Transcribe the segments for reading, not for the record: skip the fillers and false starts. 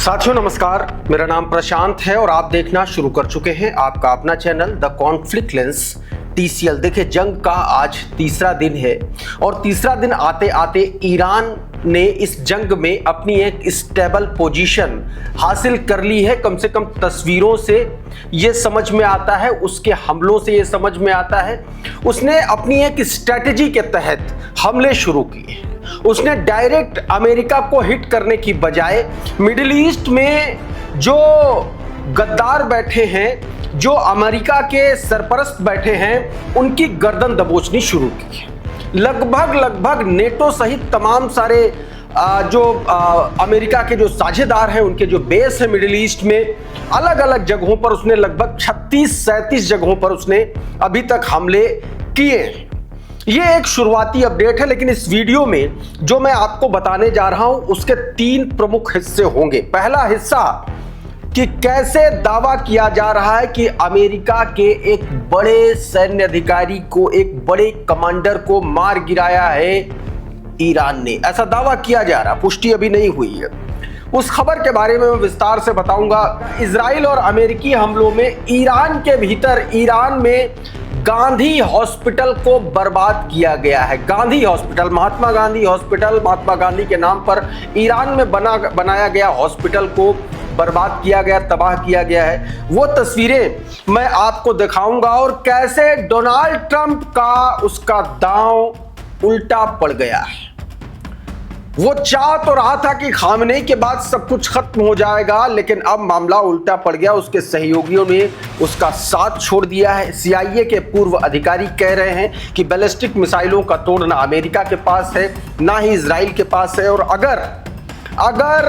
साथियों नमस्कार, मेरा नाम प्रशांत है और आप देखना शुरू कर चुके हैं आपका अपना channel the conflict lens TCL। देखिए, जंग का आज तीसरा दिन है और तीसरा दिन आते आते ईरान ने इस जंग में अपनी एक स्टेबल पोजीशन हासिल कर ली है। कम से कम तस्वीरों से ये समझ में आता है, उसके हमलों से ये समझ में आता है। उसने अपनी एक स्ट्रेटेजी के तहत हमले शुरू किए। उसने डायरेक्ट अमेरिका को हिट करने की बजाय मिडिल ईस्ट में जो गद्दार बैठे हैं, जो अमेरिका के सरपरस्त बैठे हैं, उनकी गर्दन दबोचनी शुरू की। लगभग नेटो सहित तमाम सारे अमेरिका के जो साझेदार हैं, उनके जो बेस है मिडिल ईस्ट में, अलग अलग जगहों पर उसने लगभग 36-37 जगहों पर उसने अभी तक हमले किए। ये एक शुरुआती अपडेट है, लेकिन इस वीडियो में जो मैं आपको बताने जा रहा हूं उसके 3 प्रमुख हिस्से होंगे। पहला हिस्सा कि कैसे दावा किया जा रहा है कि अमेरिका के एक बड़े सैन्य अधिकारी को, एक बड़े कमांडर को मार गिराया है ईरान ने। ऐसा दावा किया जा रहा, पुष्टि अभी नहीं हुई है। उस खबर के बारे में मैं विस्तार से बताऊंगा। इजराइल और अमेरिकी हमलों में ईरान के भीतर, ईरान में गांधी हॉस्पिटल को बर्बाद किया गया है। गांधी हॉस्पिटल, महात्मा गांधी हॉस्पिटल, महात्मा गांधी के नाम पर ईरान में बनाया गया हॉस्पिटल को बर्बाद किया गया, तबाह किया गया है। वो तस्वीरें मैं आपको दिखाऊंगा और कैसे डोनाल्ड ट्रंप का उसका दांव उल्टा पड़ गया है। वो चाह तो रहा था कि खामनेई के बाद सब कुछ खत्म हो जाएगा, लेकिन अब मामला उल्टा पड़ गया। उसके सहयोगियों ने उसका साथ छोड़ दिया है। CIA के पूर्व अधिकारी कह रहे हैं कि बैलिस्टिक मिसाइलों का तोड़ ना अमेरिका के पास है, ना ही इजराइल के पास है, और अगर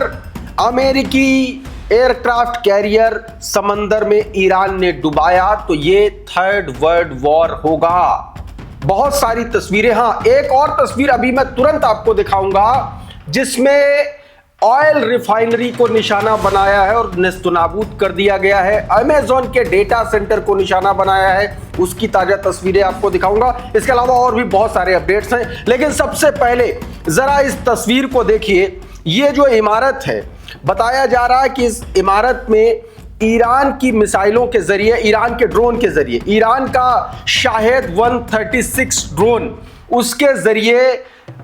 अमेरिकी एयरक्राफ्ट कैरियर समंदर में ईरान ने डुबाया तो ये थर्ड वर्ल्ड वॉर होगा। बहुत सारी तस्वीरें, हाँ, एक और तस्वीर अभी मैं तुरंत आपको दिखाऊंगा जिसमें ऑयल रिफाइनरी को निशाना बनाया है और नेस्तनाबूद कर दिया गया है। अमेज़न के डेटा सेंटर को निशाना बनाया है, उसकी ताजा तस्वीरें आपको दिखाऊंगा। इसके अलावा और भी बहुत सारे अपडेट्स हैं, लेकिन सबसे पहले जरा इस तस्वीर को देखिए। ये जो इमारत है, बताया जा रहा है कि इस इमारत में ईरान की मिसाइलों के जरिए, ईरान के ड्रोन के जरिए, ईरान का शाहेद 136 ड्रोन, उसके जरिए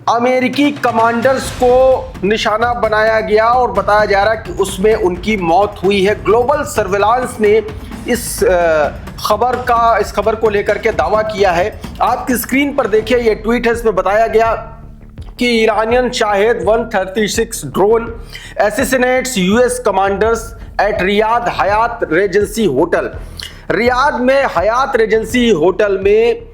अमेरिकी कमांडर्स को निशाना बनाया गया और बताया जा रहा है कि उसमें उनकी मौत हुई है। ग्लोबल सर्विलांस ने इस खबर को लेकर के दावा किया है। आपकी स्क्रीन पर देखिए, ये ट्वीट है, इसमें बताया गया कि Iranian Shahed 136 drone assassinates US commanders at Riyadh Hyatt Regency hotel. Riyadh में हयात रेजेंसी होटल में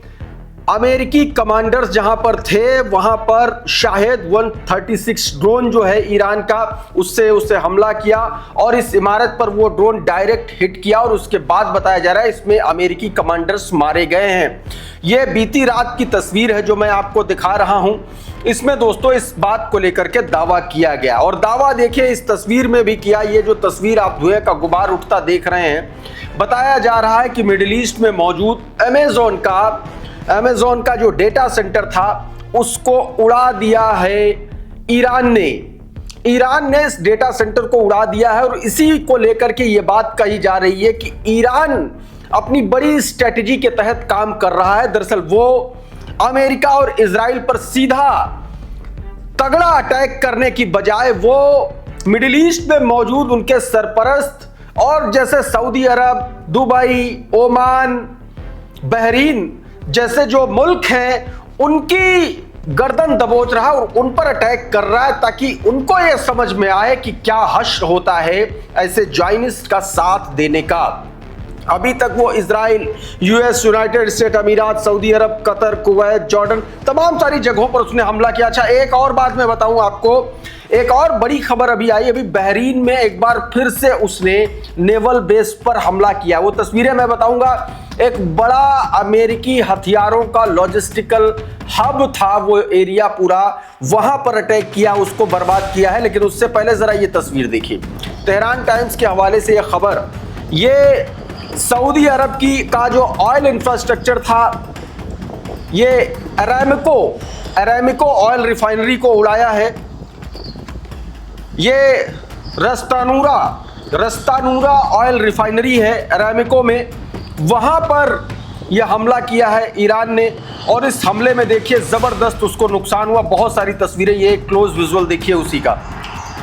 अमेरिकी कमांडर्स जहां पर थे, वहां पर शाहेद 136 ड्रोन जो है ईरान का, उससे हमला किया और इस इमारत पर वो ड्रोन डायरेक्ट हिट किया और उसके बाद बताया जा रहा है इसमें अमेरिकी कमांडर्स मारे गए हैं। ये बीती रात की तस्वीर है जो मैं आपको दिखा रहा हूं। इसमें दोस्तों इस बात को लेकर के दावा किया गया और दावा देखिए इस तस्वीर में भी किया। ये जो तस्वीर आप धुएं का गुबार उठता देख रहे हैं, बताया जा रहा है कि मिडिल ईस्ट में मौजूद अमेज़न का जो डेटा सेंटर था उसको उड़ा दिया है ईरान ने इस डेटा सेंटर को उड़ा दिया है। और इसी को लेकर के ये बात कही जा रही है कि ईरान अपनी बड़ी स्ट्रेटेजी के तहत काम कर रहा है। दरअसल वो अमेरिका और इजराइल पर सीधा तगड़ा अटैक करने की बजाय वो मिडिल ईस्ट में मौजूद उनके सरपरस्त और जैसे सऊदी अरब, दुबई, ओमान, बहरीन जैसे जो मुल्क हैं, उनकी गर्दन दबोच रहा है और उन पर अटैक कर रहा है, ताकि उनको यह समझ में आए कि क्या हश्र होता है ऐसे जॉइनिस्ट का साथ देने का। अभी तक वो इजराइल, US, यूनाइटेड स्टेट अमीरात, सऊदी अरब, कतर, कुवैत, जॉर्डन, तमाम सारी जगहों पर उसने हमला किया। अच्छा, एक और बात मैं बताऊं आपको, एक और बड़ी खबर अभी आई। अभी बहरीन में एक बार फिर से उसने नेवल बेस पर हमला किया। वो तस्वीरें मैं बताऊंगा। एक बड़ा अमेरिकी हथियारों का लॉजिस्टिकल हब था वो एरिया पूरा, वहां पर अटैक किया, उसको बर्बाद किया है। लेकिन उससे पहले जरा ये तस्वीर देखिए। तेहरान टाइम्स के हवाले से यह खबर, ये सऊदी अरब का जो ऑयल इंफ्रास्ट्रक्चर था, ये अरामिको ऑयल रिफाइनरी को उड़ाया है। ये रस्तानूरा ऑयल रिफाइनरी है अरामिको में, वहां पर यह हमला किया है ईरान ने। और इस हमले में देखिए ज़बरदस्त उसको नुकसान हुआ। बहुत सारी तस्वीरें, ये क्लोज विजुअल देखिए उसी का,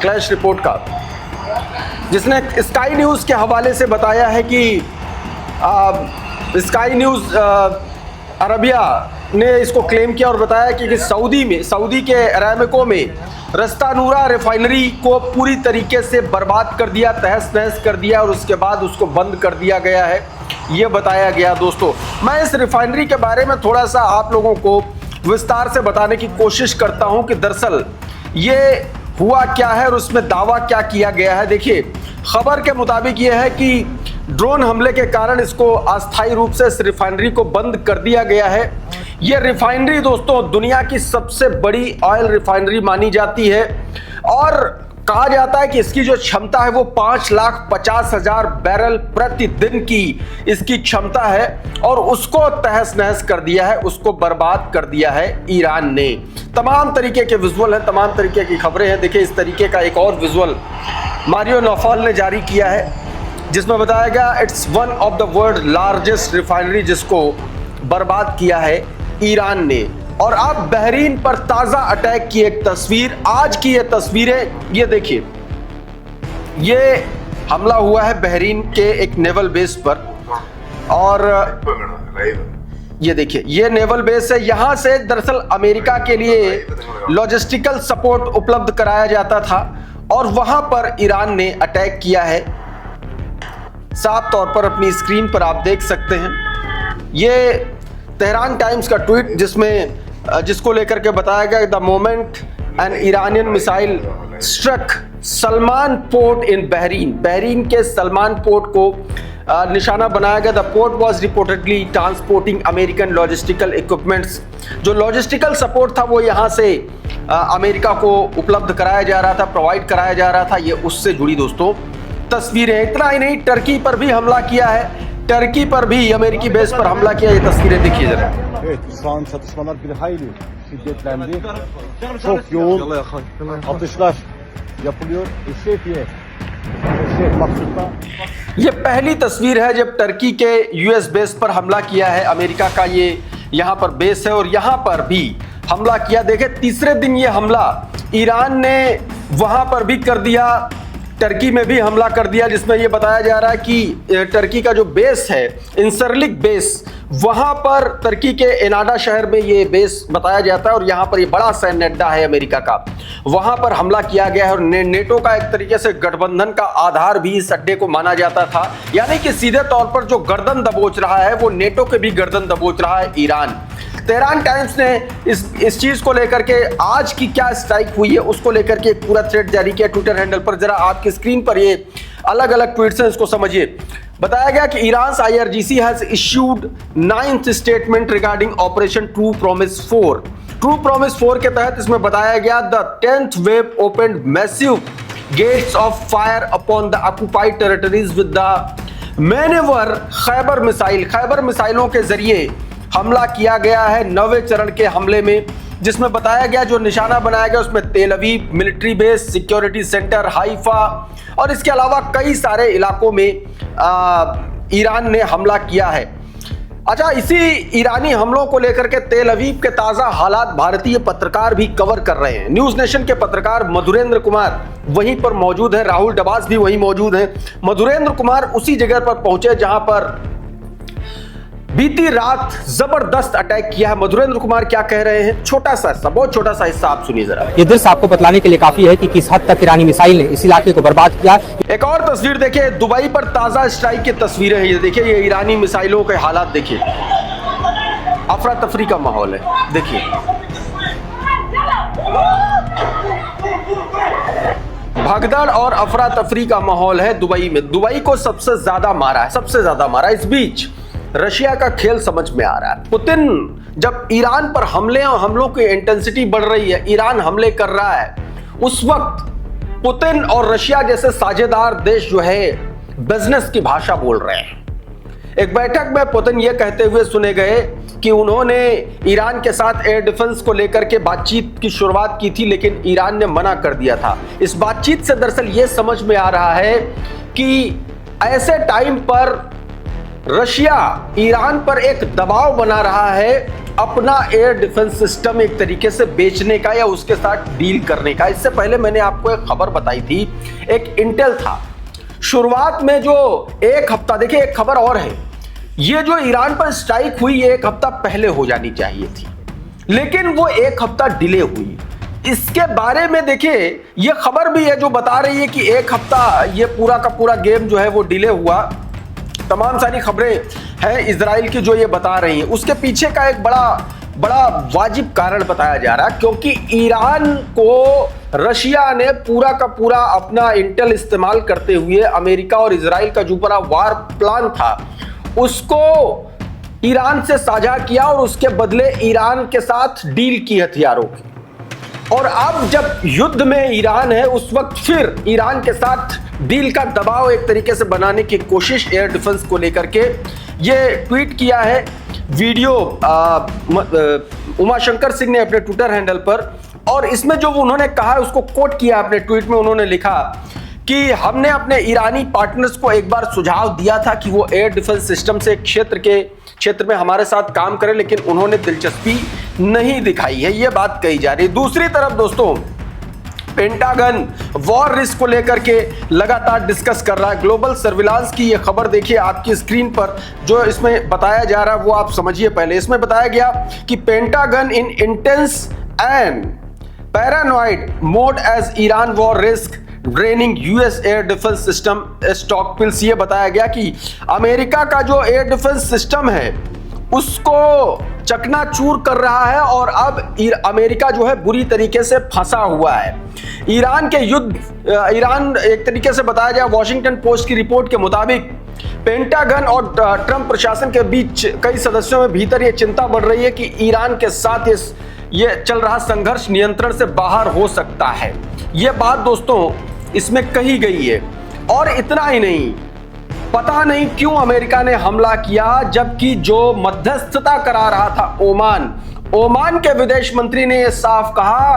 क्लैश रिपोर्ट का, जिसने स्काई न्यूज़ के हवाले से बताया है कि स्काई न्यूज़ अरबिया ने इसको क्लेम किया और बताया कि सऊदी के अरामिको में रस्तानूरा रिफाइनरी को पूरी तरीके से बर्बाद कर दिया, तहस नहस कर दिया और उसके बाद उसको बंद कर दिया गया है, ये बताया गया। दोस्तों, मैं इस रिफाइनरी के बारे में थोड़ा सा आप लोगों को विस्तार से बताने की कोशिश करता हूं कि दरअसल ये हुआ क्या है और उसमें दावा क्या किया गया है। देखिए, खबर के मुताबिक ये है कि ड्रोन हमले के कारण इसको अस्थायी रूप से इस रिफाइनरी को बंद कर दिया गया है। ये रिफाइनरी दोस्तों दुनिया की सबसे बड़ी ऑयल रिफाइनरी मानी जाती है और कहा जाता है कि इसकी जो क्षमता है वो 5,50,000 बैरल प्रतिदिन की इसकी क्षमता है और उसको तहस नहस कर दिया है, उसको बर्बाद कर दिया है ईरान ने। तमाम तरीके के विजुअल हैं, तमाम तरीके की खबरें हैं। देखिए, इस तरीके का एक और विजुअल मारियो नौफल ने जारी किया है जिसमें बताया गया it's one of the world largest refinery, जिसको बर्बाद किया है ईरान ने। और अब बहरीन पर ताजा अटैक की एक तस्वीर, आज की ये तस्वीरें, ये देखिए, ये हमला हुआ है बहरीन के एक नेवल बेस पर और ये देखिए, ये नेवल बेस है। यहां से दरअसल अमेरिका के लिए लॉजिस्टिकल सपोर्ट उपलब्ध कराया जाता था और वहां पर ईरान ने अटैक किया है। साफ तौर पर अपनी स्क्रीन पर आप देख सकते हैं ये तेहरान टाइम्स का ट्वीट, जिसको लेकर के बताया गया the moment an Iranian missile struck Salman port in Bahrain के सलमान पोर्ट को निशाना बनाया गया। The port was reportedly transporting American logistical equipments. जो लॉजिस्टिकल सपोर्ट था वो यहाँ से अमेरिका को उपलब्ध कराया जा रहा था, प्रोवाइड कराया जा रहा था। ये उससे जुड़ी दोस्तों तस्वीरें। इतना ही नहीं, टर्की पर भी हमला किया है, टर्की पर भी अमेरिकी बेस पर हमला किया। ये तस्वीरें देखिए जरा। Evet, şu an çatışmalar bir hayli şiddetlendi. Çok yoğun atışlar yapılıyor. Eşref Maksut'ta. ये पहली तस्वीर है जब टर्की के यूएस बेस पर हमला किया है। अमेरिका का ये यहाँ पर बेस है और यहाँ पर भी हमला किया। देखे, तीसरे दिन ये हमला ईरान ने वहाँ पर भी कर दिया, टर्की में भी हमला कर दिया, जिसमें यह बताया जा रहा है कि टर्की का जो बेस है इंसरलिक बेस, वहां पर टर्की के एनाडा शहर में ये बेस बताया जाता है और यहां पर ये बड़ा सैन्य अड्डा है अमेरिका का, वहां पर हमला किया गया है। और नेटो का एक तरीके से गठबंधन का आधार भी इस अड्डे को माना जाता था, यानी कि सीधे तौर पर जो गर्दन दबोच रहा है वो नेटो के भी गर्दन दबोच रहा है ईरान। तेहरान टाइम्स ने इस चीज को लेकर के आज की क्या स्ट्राइक हुई है उसको लेकर के एक पूरा थ्रेड जारी किया ट्विटर हैंडल पर। जरा आपकी स्क्रीन पर ये अलग अलग ट्वीट्स हैं, इसको समझिए। बताया गया कि Iran IRGC has issued 9th statement regarding operation true promise 4। True promise 4 के तहत इसमें बताया गया the 10th wave opened massive gates of fire upon the occupied territories with the manoeuvre Khyber मिसाइलों के जरिए हमला किया गया है 9वें चरण के हमले में, जिसमें बताया गया जो निशाना बनाया गया उसमें तेल Aviv military base, security centre, Haifa और इसके अलावा कई सारे इलाकों में ईरान ने हमला किया है। अच्छा, इसी ईरानी हमलों को लेकर के तेल अवीव के ताज़ा हालात भारतीय पत्रकार भी कवर कर रहे हैं। न्यूज़ नेशन के पत्रकार मधुरेंद्र कुमार वहीं पर मौजूद है, राहुल डबास भी वहीं मौजूद हैं। मधुरेंद्र कुमार उसी जगह पर पहुंचे जहां पर बीती रात जबरदस्त अटैक किया है। मधुरेंद्र कुमार क्या कह रहे हैं, छोटा सा हिस्सा, बहुत छोटा सा हिस्सा आप सुनिए जरा। ये दृश्य आपको बतलाने के लिए काफी है कि किस हद तक ईरानी मिसाइल ने इस इलाके को बर्बाद किया। एक और तस्वीर देखिए, दुबई पर ताजा स्ट्राइक की तस्वीरें हैं। ये देखिए, ये ईरानी मिसाइलों के हालात देखिए, अफरा तफरी का माहौल है। देखिए, भगदड़ और अफरा तफरी का माहौल है दुबई में। दुबई को सबसे ज्यादा मारा है, सबसे ज्यादा मारा। इस बीच रशिया का खेल समझ में आ रहा है। पुतिन जब ईरान पर हमलों की इंटेंसिटी बढ़ रही है, ईरान हमले कर रहा है, उस वक्त पुतिन और रशिया जैसे साझेदार देश जो है बिजनेस की भाषा बोल रहे हैं। एक बैठक में पुतिन ये कहते हुए सुने गए कि उन्होंने ईरान के साथ एयर डिफेंस को लेकर के बातचीत की शुरुआत की थी, लेकिन ईरान ने मना कर दिया था। इस बातचीत से दरअसल ये समझ में आ रहा है कि ऐसे टाइम पर रशिया ईरान पर एक दबाव बना रहा है अपना एयर डिफेंस सिस्टम एक तरीके से बेचने का या उसके साथ डील करने का। इससे पहले मैंने आपको एक खबर बताई थी, एक इंटेल था शुरुआत में जो एक हफ्ता, देखिए एक खबर और है, ये जो ईरान पर स्ट्राइक हुई ये एक हफ्ता पहले हो जानी चाहिए थी, लेकिन वो एक हफ्ता डिले हुई। इसके बारे में देखिए ये खबर भी है जो बता रही है कि एक हफ्ता ये पूरा का पूरा गेम जो है वो डिले हुआ। तमाम सारी खबरें हैं इजराइल की जो ये बता रही हैं। उसके पीछे का एक बड़ा वाजिब कारण बताया जा रहा है, क्योंकि ईरान को रशिया ने पूरा का पूरा अपना इंटेल इस्तेमाल करते हुए अमेरिका और इजराइल का जो पूरा वार प्लान था उसको ईरान से साझा किया और उसके बदले ईरान के साथ डील की हथियारों की। और अब जब युद्ध में ईरान है उस वक्त फिर ईरान के साथ डील का दबाव एक तरीके से बनाने की कोशिश एयर डिफेंस को लेकर के। ये ट्वीट किया है वीडियो उमाशंकर सिंह ने अपने ट्विटर हैंडल पर, और इसमें जो उन्होंने कहा है उसको कोट किया अपने ट्वीट में। उन्होंने लिखा कि हमने अपने ईरानी पार्टनर्स को एक बार सुझाव दिया था कि वो एयर डिफेंस सिस्टम से क्षेत्र में हमारे साथ काम करें, लेकिन उन्होंने दिलचस्पी नहीं दिखाई है, ये बात कही जा रही है। दूसरी तरफ दोस्तों पेंटागन वॉर रिस्क को लेकर के लगातार डिस्कस कर रहा है। ग्लोबल सर्विलांस की ये खबर देखिए आपकी स्क्रीन पर, जो इसमें बताया जा रहा है वो आप समझिए। पहले इसमें बताया गया कि Pentagon in intense and paranoid mode as Iran war risk draining US air defence system stockpiles. ये बताया गया कि अमेरिका का जो एयर डिफेंस सिस्टम है उसको चकनाचूर कर रहा है और अब अमेरिका जो है बुरी तरीके से फंसा हुआ है। ईरान एक तरीके से बताया जाए वॉशिंगटन पोस्ट की रिपोर्ट के मुताबिक पेंटागन और ट्रंप प्रशासन के बीच कई सदस्यों में भीतर यह चिंता बढ़ रही है कि ईरान के साथ ये चल रहा संघर्ष नियंत्रण से बाहर हो सकता है। यह बात दोस्तों इसमें कही गई है। और इतना ही नहीं, पता नहीं क्यों अमेरिका ने हमला किया, जबकि जो मध्यस्थता करा रहा था ओमान के विदेश मंत्री ने यह साफ कहा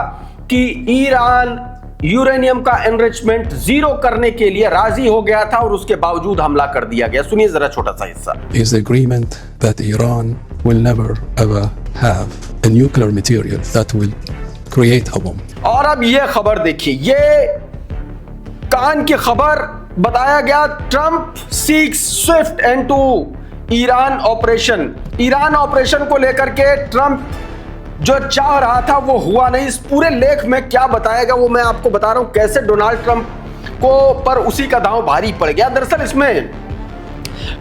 कि ईरान यूरेनियम का एनरिचमेंट जीरो करने के लिए राजी हो गया था और उसके बावजूद हमला कर दिया गया। सुनिए जरा छोटा सा हिस्सा। Is the agreement that Iran will never ever have a nuclear material that will create a bomb. और अब ये खबर देखिए, ये कान की खबर बताया गया, Trump seeks swift end to Iran operation को लेकर के ट्रंप जो चाह रहा था वो हुआ नहीं। इस पूरे लेख में क्या बताएगा वो मैं आपको बता रहा हूं, कैसे डोनाल्ड ट्रंप को पर उसी का दांव भारी पड़ गया। दरअसल इसमें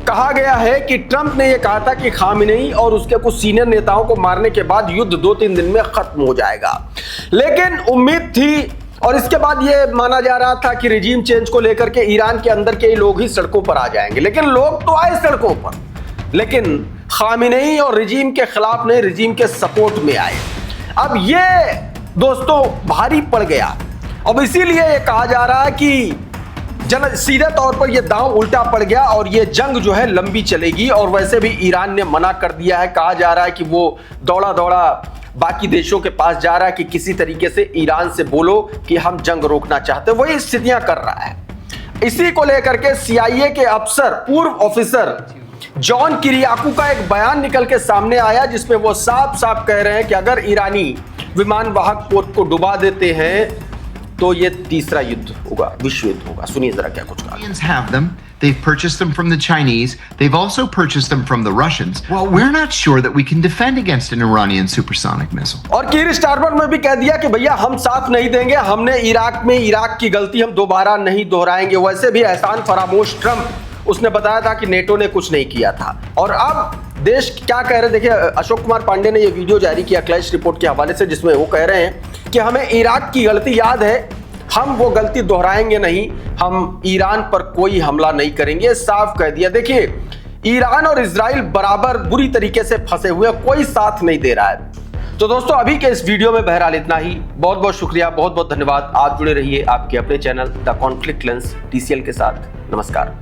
कहा गया है कि ट्रंप ने यह कहा था कि खामेनेई और उसके कुछ सीनियर नेताओं को मारने के बाद युद्ध 2-3 दिन में खत्म हो जाएगा, लेकिन उम्मीद थी और इसके बाद यह माना जा रहा था कि रिजीम चेंज को लेकर के ईरान के अंदर के ही लोग ही सड़कों पर आ जाएंगे। लेकिन लोग तो आए सड़कों पर, लेकिन खामेनेई और रिजीम के खिलाफ नहीं, रिजीम के सपोर्ट में आए। अब ये दोस्तों भारी पड़ गया। अब इसीलिए ये कहा जा रहा है कि सीधे तौर पर यह दांव उल्टा पड़ गया और ये जंग जो है लंबी चलेगी। और वैसे भी ईरान ने मना कर दिया है, कहा जा रहा है कि वो दौड़ा बाकी देशों के पास जा रहा है कि किसी तरीके से ईरान से बोलो कि हम जंग रोकना चाहते, वही स्थितियां कर रहा है। इसी को लेकर के CIA के अफसर, पूर्व ऑफिसर जॉन किरियाकू का एक बयान निकल के सामने आया, जिसमें वो साफ कह रहे हैं कि अगर ईरानी विमान वाहक पोत को डुबा देते हैं तो ये तीसरा युद्ध होगा, विश्व युद्ध होगा। सुनिए जरा क्या कुछ कहा। Have them. They've purchased them from the Chinese. They've also purchased them from the Russians. Well, we're not sure that we can defend against an Iranian supersonic missile. और कीर स्टारमर में भी कह दिया कि भैया हम साथ नहीं देंगे, हमने इराक की गलती हम दोबारा नहीं दोहराएंगे। वैसे भी एहसान फरामोश ट्रंप, उसने बताया था कि नेटो ने कुछ नहीं किया था। और अब देश क्या कह रहे, देखिए अशोक कुमार पांडे ने यह वीडियो जारी किया क्लैश रिपोर्ट के हवाले से, जिसमें वो कह रहे हैं कि हमें इराक की गलती याद है, हम वो गलती दोहराएंगे नहीं, हम ईरान पर कोई हमला नहीं करेंगे, साफ कह दिया। देखिए ईरान और इजराइल बराबर बुरी तरीके से फंसे हुए, कोई साथ नहीं दे रहा है। तो दोस्तों अभी के इस वीडियो में बहरहाल इतना ही। बहुत बहुत शुक्रिया, बहुत बहुत धन्यवाद। आप जुड़े रहिए आपके अपने channel the conflict lens TCL के साथ। नमस्कार।